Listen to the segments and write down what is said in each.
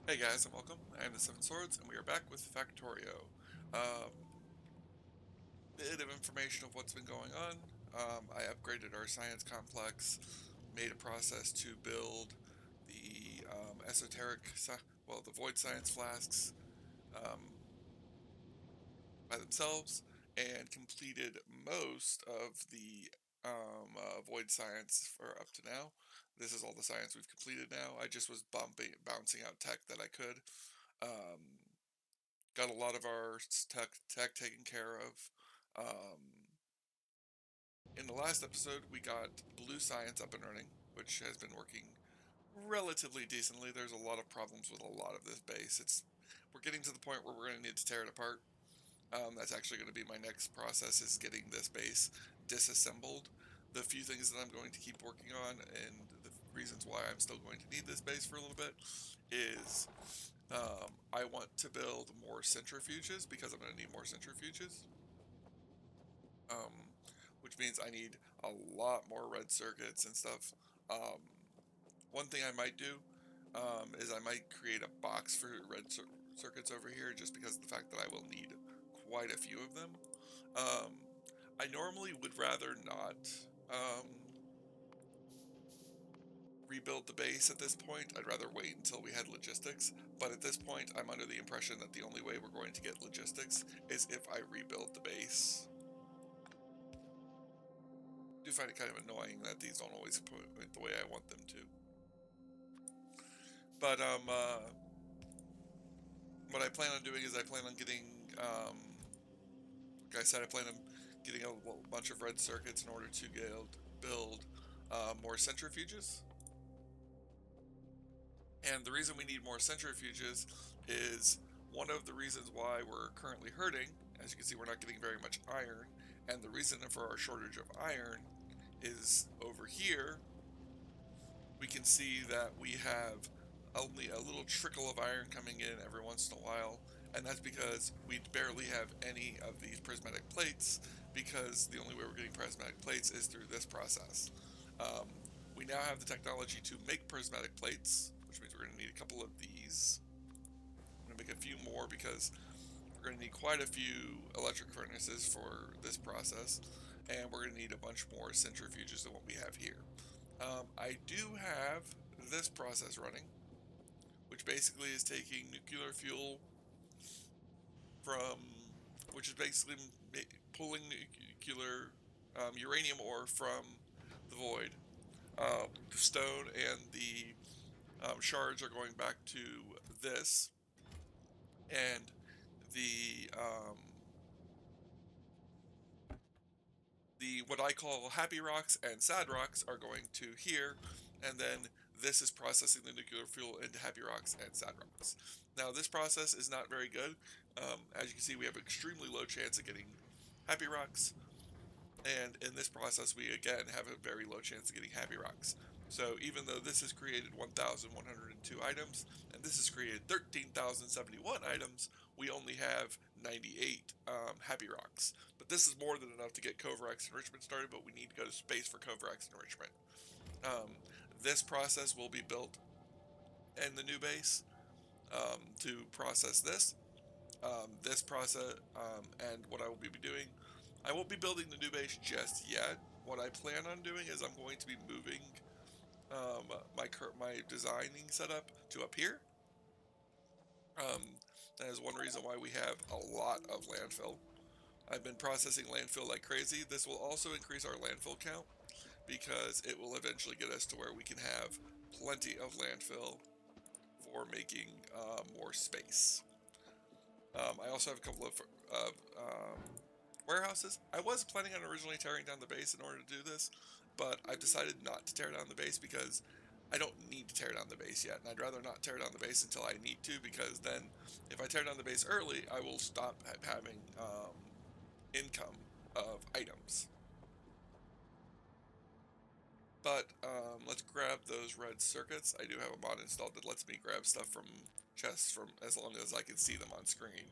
Hey guys, and welcome. I am the Seven Swords, and we are back with Factorio. Bit of information of what's been going on. I upgraded our science complex, made a process to build the the void science flasks um, by themselves, and completed most of the void science for up to now. This is all the science we've completed now. I just was bouncing out tech that I could. Um, Got a lot of our tech taken care of. Um, in the last episode, we got Blue Science up and running, which has been working relatively decently. There's a lot of problems with a lot of this base. We're getting to the point where we're going to need to tear it apart. That's actually going to be my next process, is getting this base disassembled. The few things that I'm going to keep working on, and the reasons why I'm still going to need this base for a little bit, is I want to build more centrifuges because I'm going to need more centrifuges. Um, which means I need a lot more red circuits and stuff. Um, One thing I might do is I might create a box for circuits over here, just because of the fact that I will need quite a few of them. Um, I normally would rather not rebuild the base at this point. I'd rather wait until we had logistics. But at this point, I'm under the impression that the only way we're going to get logistics is if I rebuild the base. I do find it kind of annoying that these don't always point the way I want them to. But what I plan on doing is I plan on getting, like I said, I plan on getting a bunch of red circuits in order to build more centrifuges. And the reason we need more centrifuges is one of the reasons why we're currently hurting. As you can see, we're not getting very much iron. And the reason for our shortage of iron is over here. We can see that we have only a little trickle of iron coming in every once in a while. And that's because we barely have any of these prismatic plates, because the only way we're getting prismatic plates is through this process. Um, we now have the technology to make prismatic plates, which means we're going to need a couple of these. I'm going to make a few more because we're going to need quite a few electric furnaces for this process, and we're going to need a bunch more centrifuges than what we have here. I do have this process running, which basically is taking nuclear fuel from, which is basically pulling nuclear uranium ore from the void. The stone and the shards are going back to this, and the what I call happy rocks and sad rocks are going to here, and then this is processing the nuclear fuel into happy rocks and sad rocks. Now, this process is not very good. As you can see, we have an extremely low chance of getting happy rocks, and in this process, we again have a very low chance of getting happy rocks. So even though this has created 1,102 items, and this has created 13,071 items, we only have 98 happy rocks. But this is more than enough to get Coverax enrichment started, but we need to go to space for Coverax enrichment. Um, this process will be built in the new base to process this. This process, and what I will be doing, I won't be building the new base just yet. What I plan on doing is I'm going to be moving my designing setup to up here. That is one reason why we have a lot of landfill. I've been processing landfill like crazy. This will also increase our landfill count, because it will eventually get us to where we can have plenty of landfill for making more space. I also have a couple of warehouses. I was planning on originally tearing down the base in order to do this, but I've decided not to tear down the base because I don't need to tear down the base yet, and I'd rather not tear down the base until I need to, because then if I tear down the base early, I will stop having income of items. But let's grab those red circuits. I do have a mod installed that lets me grab stuff from chests from as long as I can see them on screen.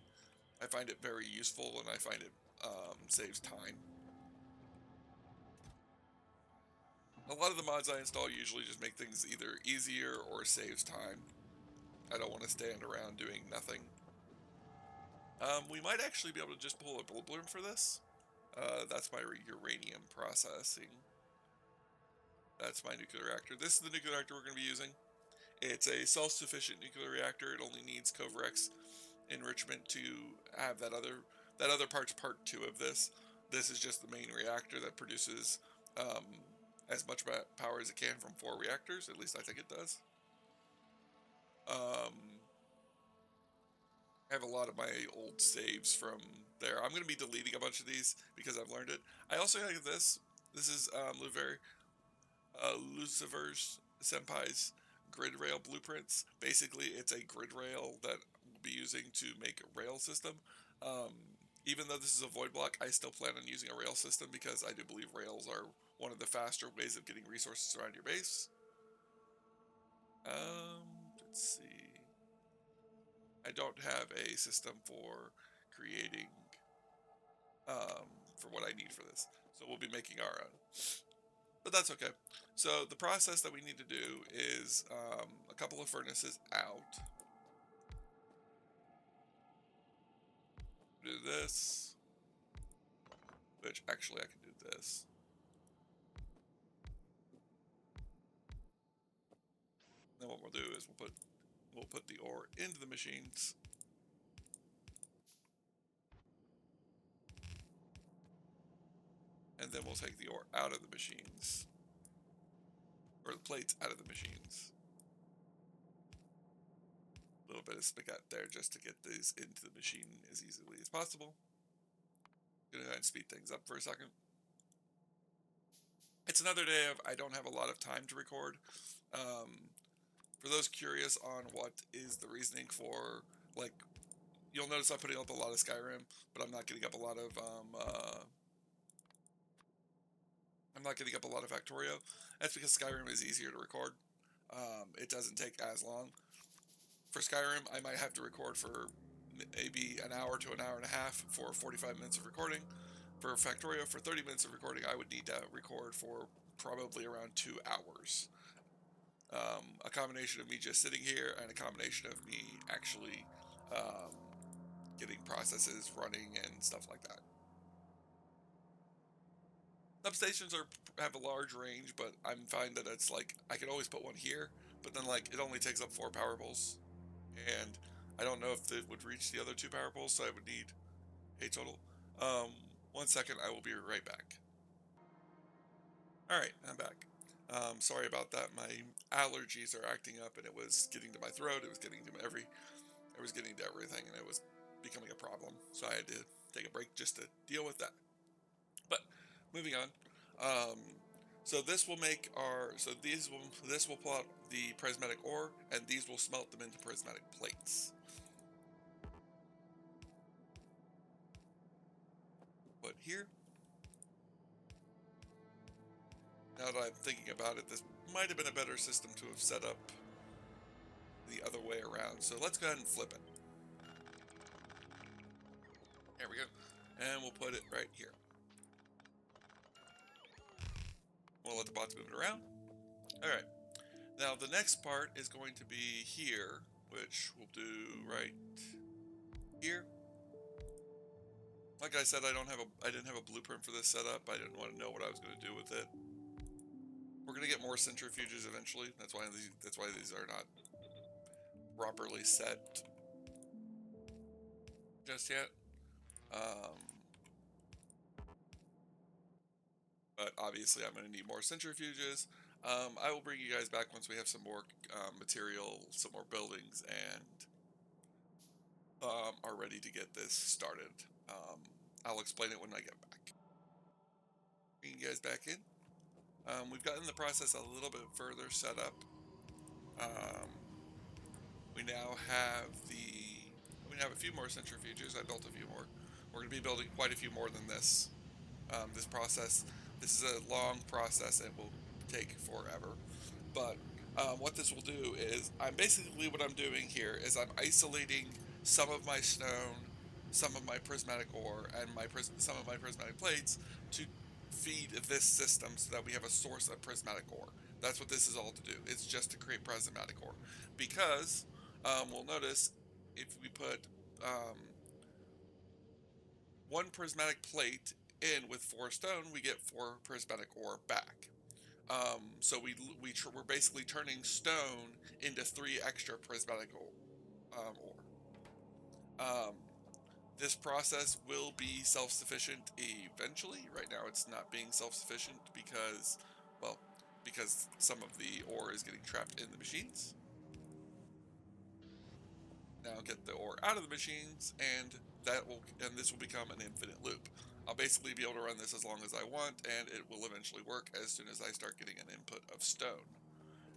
I find it very useful, and I find it saves time. A lot of the mods I install usually just make things either easier or saves time. I don't want to stand around doing nothing. We might actually be able to just pull a blueprint for this. That's my uranium processing. That's my nuclear reactor. This is the nuclear reactor we're going to be using. It's a self-sufficient nuclear reactor. It only needs Covarex enrichment to have that other part's part two of this. This is just the main reactor that produces um, as much power as it can from 4 reactors. At least I think it does. I have a lot of my old saves from there. I'm going to be deleting a bunch of these because I've learned it. I also have this. This is Lucifer's Senpai's grid rail blueprints. Basically, it's a grid rail that we'll be using to make a rail system. Um, Even though this is a void block, I still plan on using a rail system because I do believe rails are one of the faster ways of getting resources around your base. Let's see. I don't have a system for creating for what I need for this, so we'll be making our own. But that's okay. So the process that we need to do is a couple of furnaces out. Do this, which actually I can do this. Then what we'll do is we'll put the ore into the machines. And then we'll take the ore out of the machines. Or the plates out of the machines. A little bit of spigot there just to get these into the machine as easily as possible. Gonna go ahead and speed things up for a second. It's another day of I don't have a lot of time to record. For those curious on what is the reasoning for, like, you'll notice I'm putting up a lot of Skyrim, but I'm not getting up a lot of Factorio. That's because Skyrim is easier to record. It doesn't take as long. For Skyrim, I might have to record for maybe an hour to an hour and a half for 45 minutes of recording. For Factorio, for 30 minutes of recording, I would need to record for probably around 2 hours. A combination of me just sitting here and a combination of me actually getting processes running and stuff like that. Substations have a large range, but I'm fine that it's like I could always put one here, but then like it only takes up 4 power poles, and I don't know if it would reach the other 2 power poles, so I would need 8 total. 1 second, I will be right back. All right, I'm back. Sorry about that. My allergies are acting up, and it was getting to my throat. It was getting to it was getting to everything, and it was becoming a problem. So I had to take a break just to deal with that. But moving on. Um, so this will make our this will pull out the prismatic ore, and these will smelt them into prismatic plates. But here, now that I'm thinking about it, this might have been a better system to have set up the other way around. So let's go ahead and flip it. There we go. And we'll put it right here. We'll let the bots move it around. Alright. Now the next part is going to be here, which we'll do right here. Like I said, I didn't have a blueprint for this setup. I didn't want to know what I was going to do with it. We're going to get more centrifuges eventually. That's why these are not properly set just yet. But obviously I'm going to need more centrifuges. I will bring you guys back once we have some more material, some more buildings, and are ready to get this started. I'll explain it when I get back. Bring you guys back in. We've gotten the process a little bit further set up. We now have a few more centrifuges. I built a few more. We're going to be building quite a few more than this. This is a long process and will take forever. But what this will do is, what I'm doing here is I'm isolating some of my stone, some of my prismatic ore, and some of my prismatic plates to feed this system so that we have a source of prismatic ore. That's what this is all to do. It's just to create prismatic ore. Because we'll notice if we put um, one prismatic plate in with 4 stone, we get 4 prismatic ore back. So we're basically turning stone into 3 extra prismatic ore. Um, this process will be self-sufficient eventually. Right now, it's not being self-sufficient because, well, because some of the ore is getting trapped in the machines. Now get the ore out of the machines, and this will become an infinite loop. I'll basically be able to run this as long as I want, and it will eventually work as soon as I start getting an input of stone.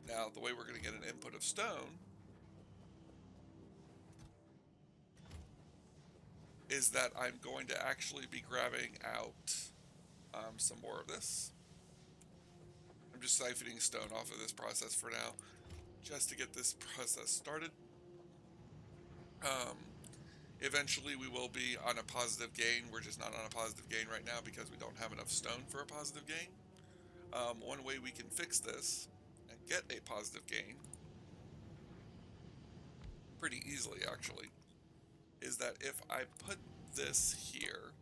Now, the way we're going to get an input of stone is that I'm going to actually be grabbing out some more of this. I'm just siphoning stone off of this process for now, just to get this process started. Um, Eventually, we will be on a positive gain. We're just not on a positive gain right now because we don't have enough stone for a positive gain. One way we can fix this and get a positive gain, pretty easily actually, is that if I put this here,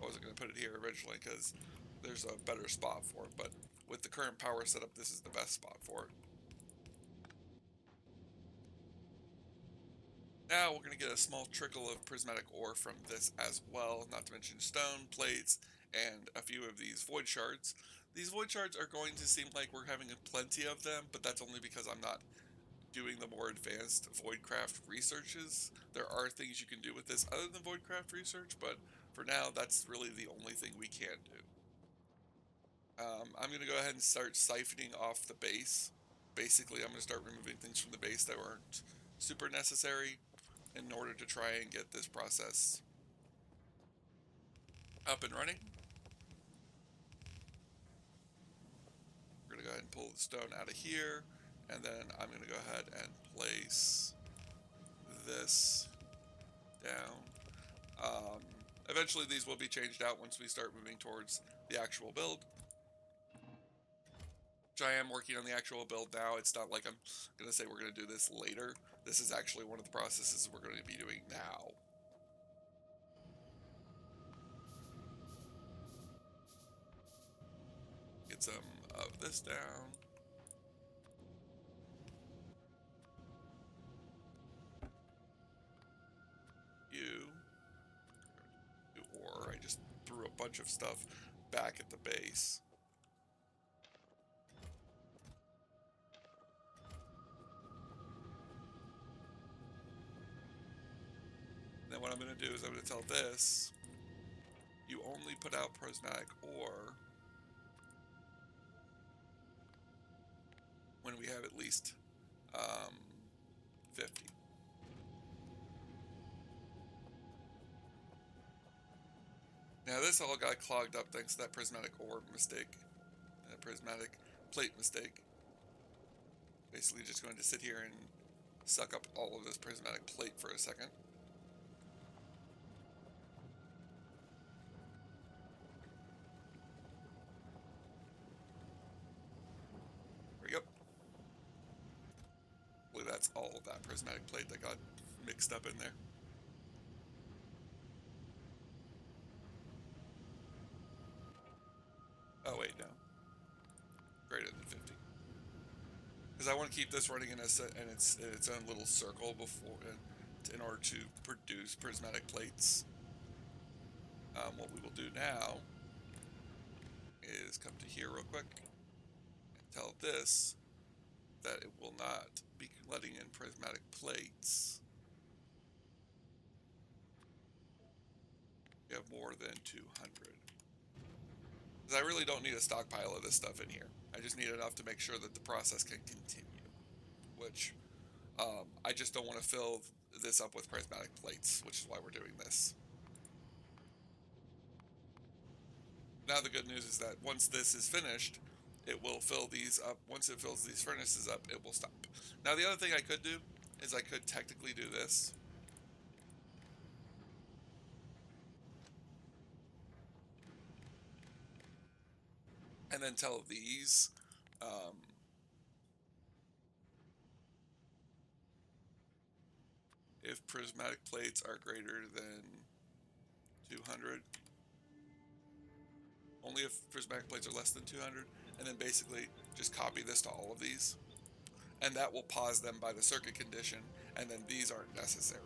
I wasn't going to put it here originally because there's a better spot for it, but with the current power setup, this is the best spot for it. Now we're going to get a small trickle of prismatic ore from this as well, not to mention stone, plates, and a few of these void shards. These void shards are going to seem like we're having plenty of them, but that's only because I'm not doing the more advanced voidcraft researches. There are things you can do with this other than voidcraft research, but for now, that's really the only thing we can do. I'm going to go ahead and start siphoning off the base. Basically, I'm going to start removing things from the base that weren't super necessary in order to try and get this process up and running. We're going to go ahead and pull the stone out of here, and then I'm going to go ahead and place this down. Eventually these will be changed out once we start moving towards the actual build, which I am working on the actual build now. It's not like I'm going to say we're going to do this later. This is actually one of the processes we're going to be doing now. Get some of this down. Or I just threw a bunch of stuff back at the base. Then what I'm going to do is I'm going to tell this, you only put out prismatic ore when we have at least 50. Now this all got clogged up thanks to that prismatic ore mistake, that prismatic plate mistake. Basically just going to sit here and suck up all of this prismatic plate for a second. There we go. Hopefully that's all of that prismatic plate that got mixed up in there. Oh wait, no. Greater than 50. Because I want to keep this running in its own little circle before, in order to produce prismatic plates. What we will do now is come to here real quick and tell this that it will not be letting in prismatic plates. We have more than 200. Because I really don't need a stockpile of this stuff in here. I just need enough to make sure that the process can continue. Which, I just don't want to fill this up with prismatic plates, which is why we're doing this. Now the good news is that once this is finished, it will fill these up. Once it fills these furnaces up, it will stop. Now the other thing I could do is I could technically do this. And then tell these, prismatic plates are greater than 200. Only if prismatic plates are less than 200. And then basically just copy this to all of these. And that will pause them by the circuit condition. And then these aren't necessary.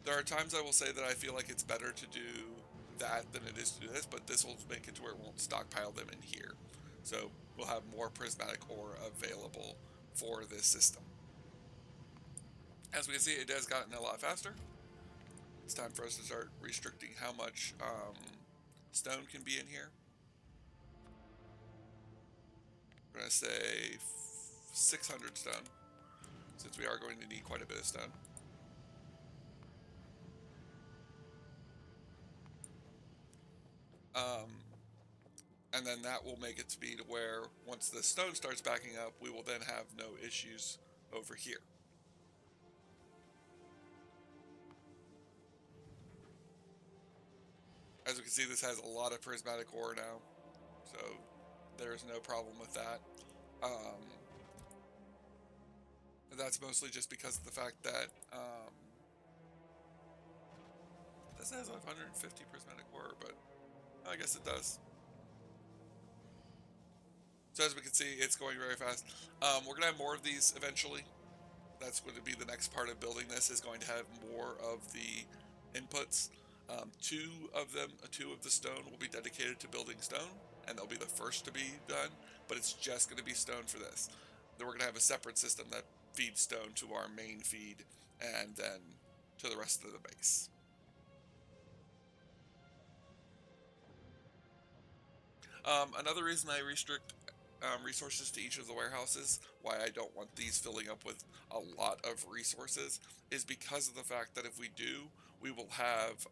There are times I will say that I feel like it's better to do that than it is to do this, but this will make it to where it won't stockpile them in here. So we'll have more prismatic ore available for this system. As we can see, it has gotten a lot faster. It's time for us to start restricting how much stone can be in here. We're going to say 600 stone, since we are going to need quite a bit of stone. And then that will make it to be to where once the stone starts backing up, we will then have no issues over here. As we can see, this has a lot of prismatic ore now, so there's no problem with that. That's mostly just because of the fact that this has 150 prismatic ore, but I guess it does. So as we can see, it's going very fast. We're gonna have more of these eventually. That's going to be the next part of building this, is going to have more of the inputs. Two of the stone will be dedicated to building stone, and they'll be the first to be done, but it's just going to be stone for this. Then we're going to have a separate system that feeds stone to our main feed, and then to the rest of the base. Another reason I restrict resources to each of the warehouses, why I don't want these filling up with a lot of resources, is because of the fact that if we do, we will have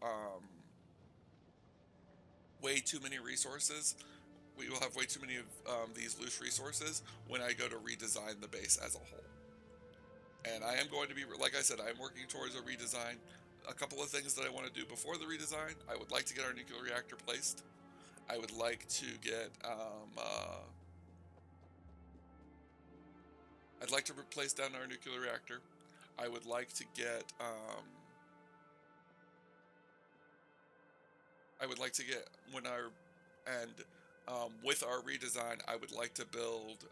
way too many resources. We will have way too many of these loose resources when I go to redesign the base as a whole. And I am going to be, like I said, I am working towards a redesign. A couple of things that I want to do before the redesign: I would like to get our nuclear reactor placed. I would like to get I'd like to replace down our nuclear reactor. I would like to get when our and with our redesign, I would like to build.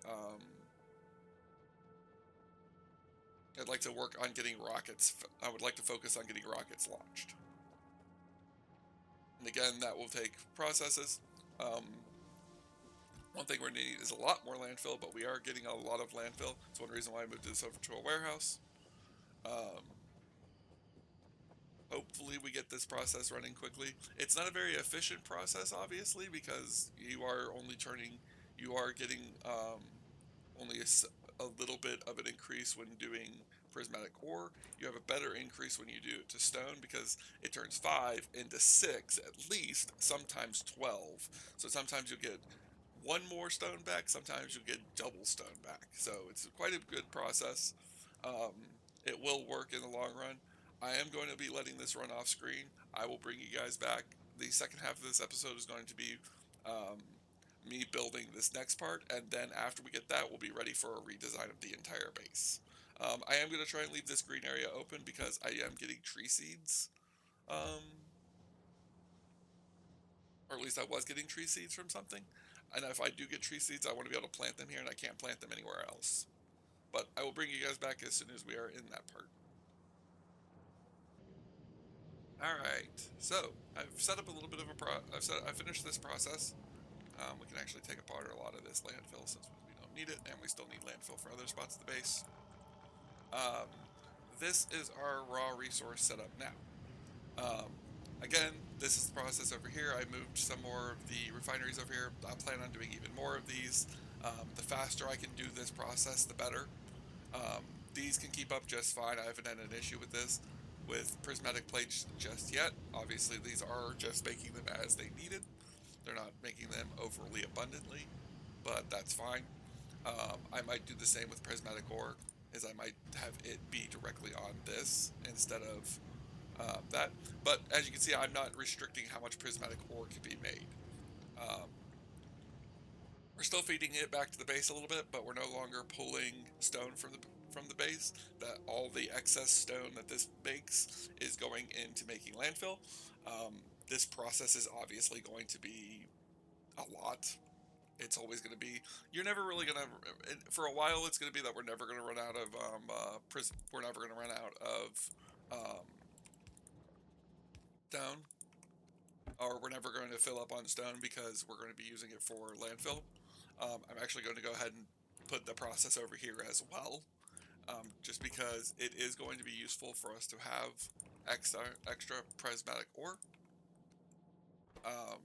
I'd like to work on getting rockets. I would like to focus on getting rockets launched. And again, that will take processes. One thing we're going to need is a lot more landfill, but we are getting a lot of landfill. It's one reason why I moved this over to a warehouse. Hopefully we get this process running quickly. It's not a very efficient process, obviously, because you are getting only a little bit of an increase when doing prismatic ore. You have a better increase when you do it to stone, because it turns 5 into 6 at least, sometimes 12. So sometimes you'll get one more stone back, sometimes you'll get double stone back. So it's quite a good process. It will work in the long run. I am going to be letting this run off screen. I will bring you guys back. The second half of this episode is going to be me building this next part, and then after we get that, we'll be ready for a redesign of the entire base. I am going to try and leave this green area open because I am getting tree seeds. Or at least I was getting tree seeds from something. And if I do get tree seeds, I want to be able to plant them here, and I can't plant them anywhere else. But I will bring you guys back as soon as we are in that part. Alright, so I've set up a little bit of I finished this process. We can actually take apart a lot of this landfill since we don't need it, and we still need landfill for other spots of the base. This is our raw resource setup now. Again, this is the process over here. I moved some more of the refineries over here. I plan on doing even more of these. The faster I can do this process, the better. These can keep up just fine. I haven't had an issue with this with prismatic plates just yet. Obviously, these are just making them as they needed. They're not making them overly abundantly, but that's fine. I might do the same with prismatic ore, is I might have it be directly on this instead of that. But as you can see, I'm not restricting how much prismatic ore can be made. We're still feeding it back to the base a little bit, but we're no longer pulling stone from from the base, that all the excess stone that this makes is going into making landfill. Um, this process is obviously going to be a lot. It's always going to be, you're never really going to, for a while it's going to be that we're never going to run out of we're never going to run out of um, stone, or we're never going to fill up on stone because we're going to be using it for landfill. I'm actually going to go ahead and put the process over here as well, just because it is going to be useful for us to have extra prismatic ore, um,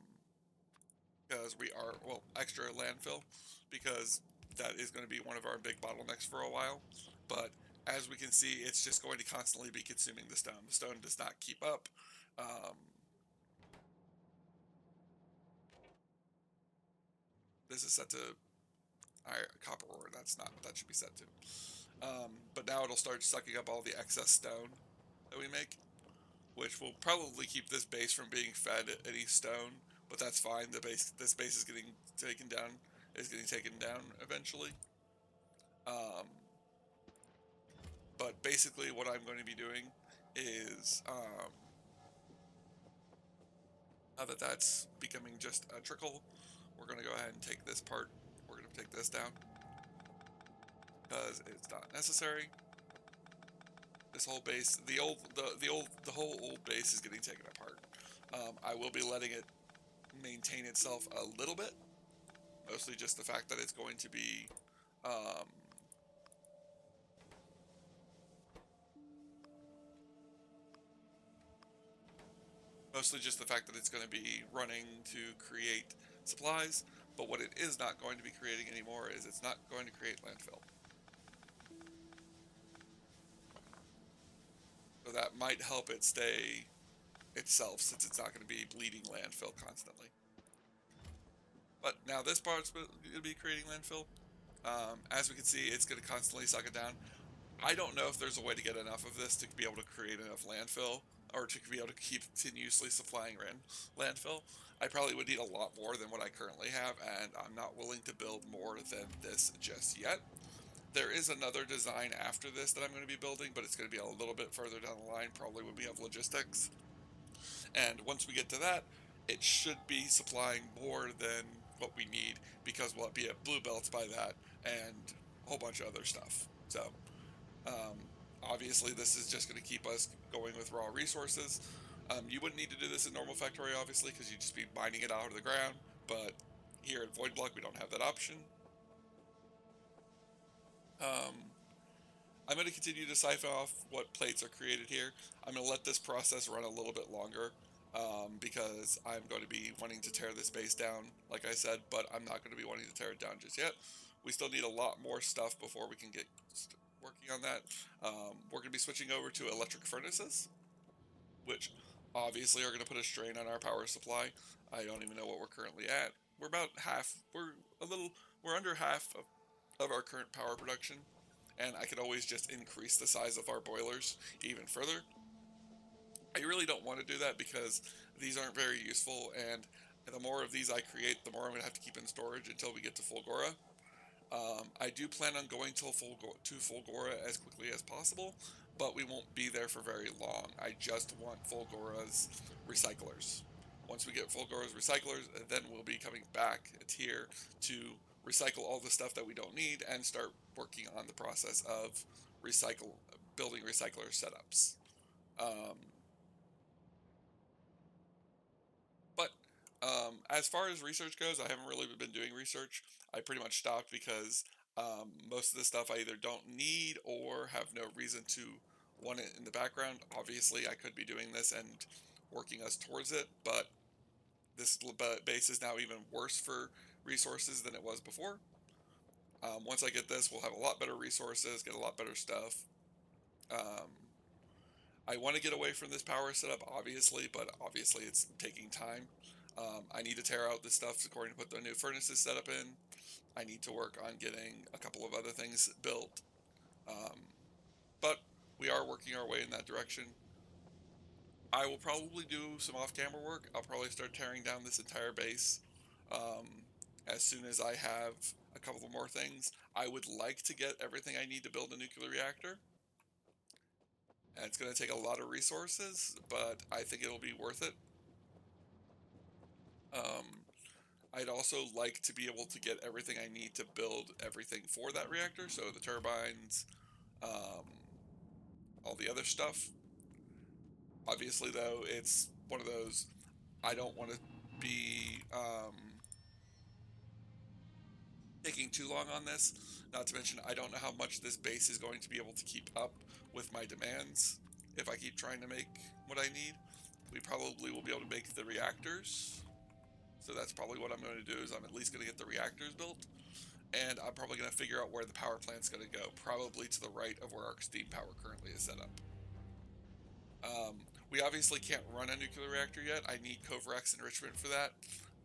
because we are, well, extra landfill, because that is going to be one of our big bottlenecks for a while. But as we can see, it's just going to constantly be consuming the stone. The stone does not keep up. Um, this is set to copper ore. That's not, that should be set to. But now it'll start sucking up all the excess stone that we make, which will probably keep this base from being fed any stone. But that's fine. This base is getting taken down. Is getting taken down eventually. Um, but basically, what I'm going to be doing is, now that that's becoming just a trickle, we're going to go ahead and take this part. We're going to take this down because it's not necessary. This whole base, the whole old base is getting taken apart. I will be letting it maintain itself a little bit, mostly just the fact that it's going to be, um, mostly just the fact that it's going to be running to create supplies. But what it is not going to be creating anymore is it's not going to create landfill. So that might help it stay itself, since it's not going to be bleeding landfill constantly. But now this part's going to be creating landfill. As we can see, it's going to constantly suck it down. I don't know if there's a way to get enough of this to be able to create enough landfill, or to be able to keep continuously supplying landfill. I probably would need a lot more than what I currently have, and I'm not willing to build more than this just yet. There is another design after this that I'm going to be building, but it's going to be a little bit further down the line, probably when we have logistics. And once we get to that, it should be supplying more than what we need, because we'll be at blue belts by that, and a whole bunch of other stuff. So, um, obviously, this is just going to keep us going with raw resources. You wouldn't need to do this in normal Factorio, obviously, because you'd just be mining it out of the ground. But here at Void Block, we don't have that option. Um, I'm going to continue to siphon off what plates are created here. I'm going to let this process run a little bit longer, because I'm going to be wanting to tear this base down, like I said, but I'm not going to be wanting to tear it down just yet. We still need a lot more stuff before we can get working on that. We're going to be switching over to electric furnaces, which obviously are going to put a strain on our power supply. I don't even know what we're currently at. We're about half, we're under half of our current power production, and I could always just increase the size of our boilers even further. I really don't want to do that because these aren't very useful, and the more of these I create, the more I'm going to have to keep in storage until we get to Fulgora. I do plan on going to Fulgora as quickly as possible, but we won't be there for very long. I just want Fulgora's recyclers. Once we get Fulgora's recyclers, then we'll be coming back here to recycle all the stuff that we don't need and start working on the process of building recycler setups. Um, but as far as research goes, I haven't really been doing research. I pretty much stopped because, most of the stuff I either don't need or have no reason to want it in the background. Obviously, I could be doing this and working us towards it, but this base is now even worse for resources than it was before. Once I get this, we'll have a lot better resources, get a lot better stuff. Um, I want to get away from this power setup, obviously, but obviously it's taking time. I need to tear out this stuff according to put the new furnaces set up in. I need to work on getting a couple of other things built. Um, but we are working our way in that direction. I will probably do some off-camera work. I'll probably start tearing down this entire base. Um, as soon as I have a couple more things. I would like to get everything I need to build a nuclear reactor. And it's going to take a lot of resources, but I think it'll be worth it. Um, I'd also like to be able to get everything I need to build everything for that reactor. So the turbines, um, all the other stuff. Obviously, though, it's one of those, I don't want to be taking too long on this. Not to mention, I don't know how much this base is going to be able to keep up with my demands if I keep trying to make what I need. We probably will be able to make the reactors. So that's probably what I'm going to do is I'm at least going to get the reactors built. And I'm probably going to figure out where the power plant's going to go. Probably to the right of where our steam power currently is set up. We obviously can't run a nuclear reactor yet. I need Covarex enrichment for that.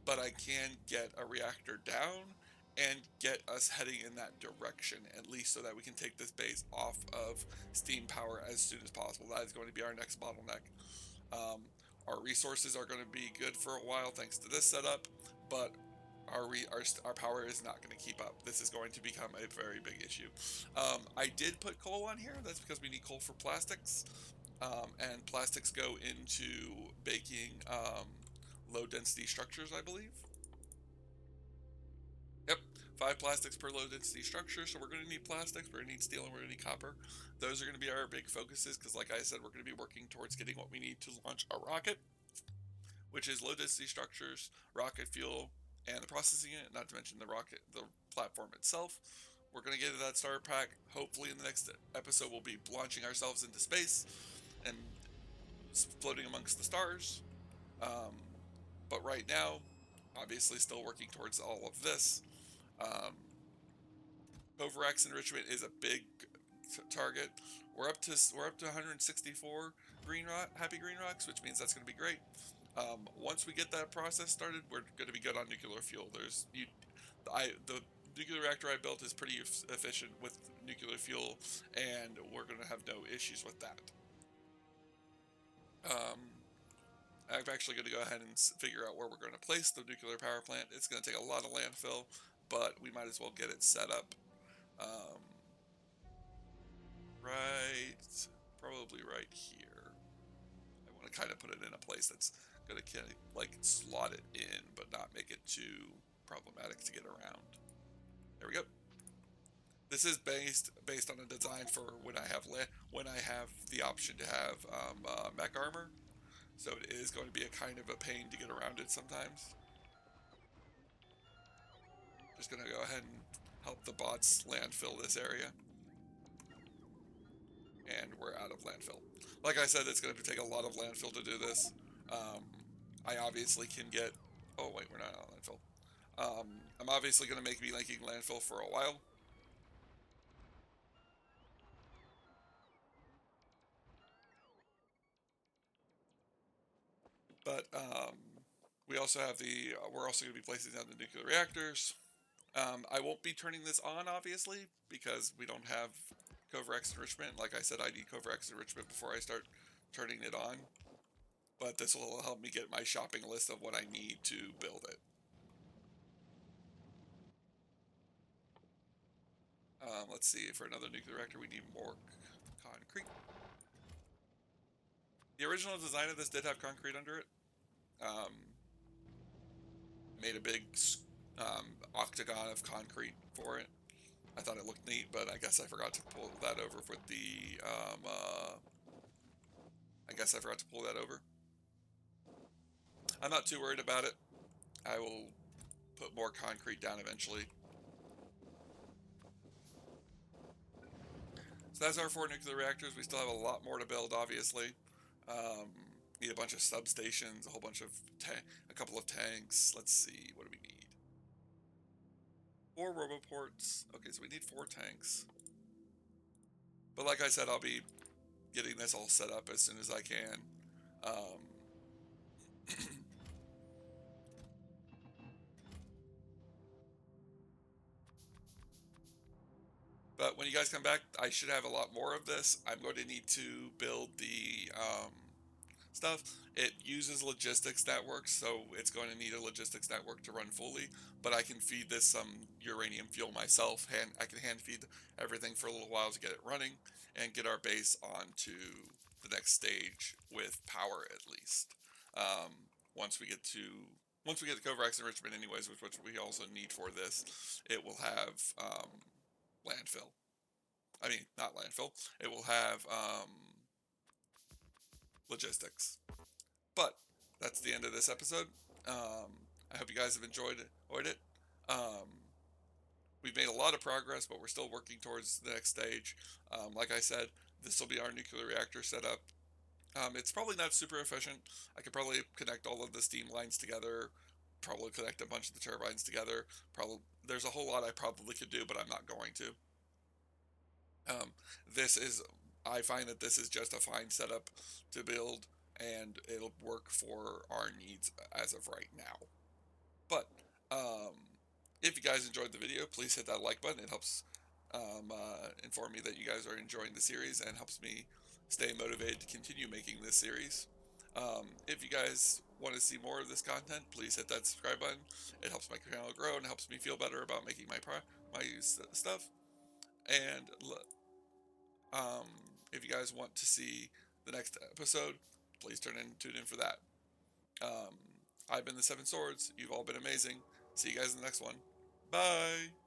But I can get a reactor down and get us heading in that direction, at least so that we can take this base off of steam power as soon as possible. That is going to be our next bottleneck. Um, our resources are going to be good for a while thanks to this setup, but our power is not going to keep up. This is going to become a very big issue. I did put coal on here. That's because we need coal for plastics. And plastics go into baking low density structures, I believe. Yep, 5 plastics per low density structure. So we're going to need plastics, we're going to need steel, and we're going to need copper. Those are going to be our big focuses because, like I said, we're going to be working towards getting what we need to launch a rocket, which is low density structures, rocket fuel, and the processing unit, not to mention the platform itself. We're going to get to that starter pack. Hopefully, in the next episode, we'll be launching ourselves into space and floating amongst the stars. Um, but right now, obviously, still working towards all of this. Um, Covarex enrichment is a big target. We're up to 164 happy green rocks, which means that's going to be great. Once we get that process started, we're going to be good on nuclear fuel. The nuclear reactor I built is pretty efficient with nuclear fuel, and we're going to have no issues with that. Um, I'm actually going to go ahead and figure out where we're going to place the nuclear power plant. It's going to take a lot of landfill, but we might as well get it set up. Right, probably right here. I want to kind of put it in a place that's going to kind of like slot it in, but not make it too problematic to get around. There we go. This is based on a design for when I have the option to have mech armor. So it is going to be a kind of a pain to get around it sometimes. Just going to go ahead and help the bots landfill this area. And we're out of landfill. Like I said, it's going to take a lot of landfill to do this. I obviously can get... Oh, wait, we're not on landfill. I'm obviously going to be making landfill for a while. But we also have we're also going to be placing down the nuclear reactors. I won't be turning this on, obviously, because we don't have Covarex enrichment. Like I said, I need Covarex enrichment before I start turning it on. But this will help me get my shopping list of what I need to build it. Let's see, for another nuclear reactor, we need more concrete. The original design of this did have concrete under it. Made a big octagon of concrete for it. I thought it looked neat, but I guess I forgot to pull that over with the, I guess I forgot to pull that over. I'm not too worried about it. I will put more concrete down eventually. So that's our 4 nuclear reactors. We still have a lot more to build, obviously. Need a bunch of substations, a couple of tanks. Let's see, what do we need? 4 roboports. Okay, so we need 4 tanks. But like I said, I'll be getting this all set up as soon as I can. But when you guys come back, I should have a lot more of this. I'm going to need to build stuff. It uses logistics networks, so it's going to need a logistics network to run fully. But I can feed this some uranium fuel myself. I can hand feed everything for a little while to get it running and get our base onto the next stage with power at least. Um, once we get to once we get to Kovacs enrichment, anyways, which we also need for this, it will have landfill. I mean, not landfill. It will have logistics. But that's the end of this episode. I hope you guys have enjoyed it. Um, we've made a lot of progress, but we're still working towards the next stage. Like I said, this will be our nuclear reactor setup. It's probably not super efficient. I could probably connect all of the steam lines together, probably connect a bunch of the turbines together. Probably there's a whole lot I probably could do, but I'm not going to. Um, this is I find that this is just a fine setup to build, and it'll work for our needs as of right now. But um, if you guys enjoyed the video, please hit that like button. It helps inform me that you guys are enjoying the series and helps me stay motivated to continue making this series. If you guys want to see more of this content, please hit that subscribe button. It helps my channel grow and helps me feel better about making my stuff. And um, if you guys want to see the next episode, please tune in for that. Um, I've been the Seven Swords. You've all been amazing. See you guys in the next one. Bye.